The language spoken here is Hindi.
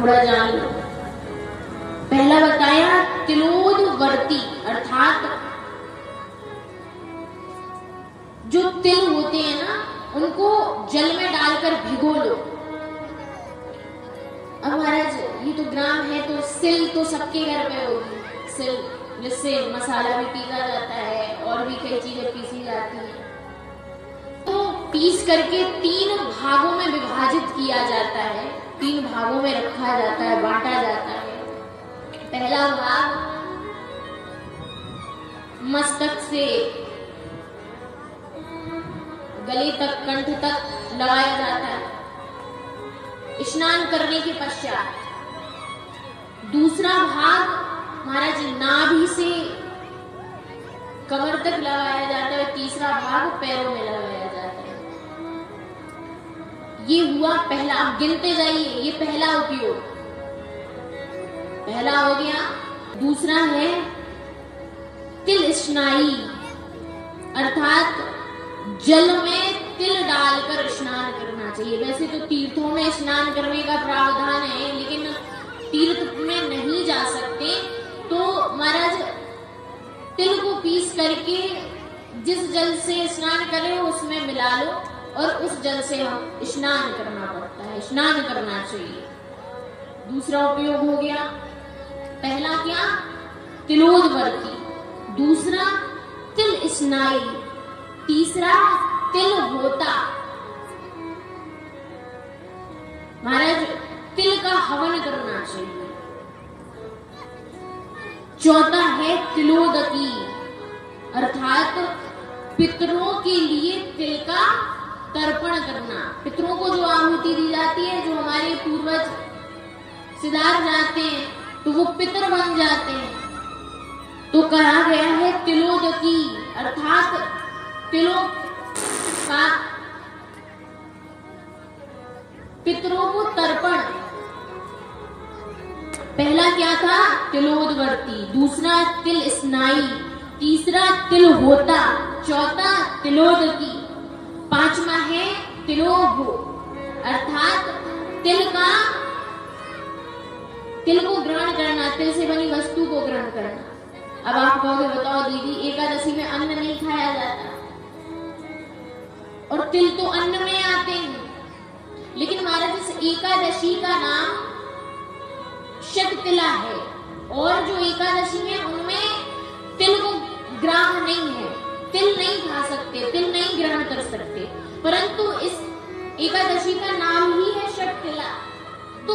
थोड़ा जान लो। पहला बताया तिलोदवर्ती, अर्थात जो तिल होते हैं ना, उनको जल में डालकर भिगो लो। अब महाराज ये तो ग्राम है, तो सिल तो सबके घर में होगी, सिल जिससे मसाला भी पीसा जाता है और भी कई चीजें पीसी जाती हैं। तो पीस करके 3 भागों में विभाजित किया जाता है, 3 भागों में रखा जाता है, बांटा जाता है। पहला भाग मस्तक से गले तक, कंठ तक लगाया जाता है स्नान करने के पश्चात। दूसरा भाग महाराज नाभि से कमर तक लगाया जाता है, तीसरा भाग पैरों में लगाया जाता है। ये हुआ पहला। आप गिनते जाइए, ये पहला उपयोग, पहला हो गया। दूसरा है तिल स्नाई, अर्थात जल में तिल डालकर स्नान करना चाहिए। वैसे तो तीर्थों में स्नान करने का प्रावधान है, लेकिन तीर्थ में नहीं जा सकते, तो महाराज तिल को पीस करके जिस जल से स्नान करें उसमें मिला लो और उस जल से हम स्नान करना पड़ता है, स्नान करना चाहिए। दूसरा उपयोग हो गया। पहला क्या? तिलोदवर्ती, दूसरा तिल स्नाई, तीसरा तिल होता। महाराज तिल का हवन करना चाहिए। चौथा है तिलोदकी, अर्थात पितरों के लिए तिल का तर्पण करना। पितरों को जो आहुति दी जाती है, जो हमारे पूर्वज सिधार जाते हैं तो वो पितर बन जाते हैं, तो कहा गया है तिलोदकी, अर्थात तिलों का पितरों को तर्पण। पहला क्या था? तिलोदवर्ती, दूसरा तिल स्नाई, तीसरा तिल होता, चौथा तिलोदकी, पांचवा है तिलोभो, अर्थात तिल को ग्रहण करना, तिल से बनी वस्तु को ग्रहण करना। अब आप कहोगे बताओ दीदी, एकादशी में अन्न नहीं खाया जाता और तिल तो अन्न में आते हैं, लेकिन महाराज इस एकादशी का नाम शततिला है, और जो एकादशी है उनमें तिल को ग्राह्य नहीं है, तिल नहीं खा सकते, तिल नहीं ग्रहण कर सकते, परंतु इस एकादशी का नाम ही है शततिला। तो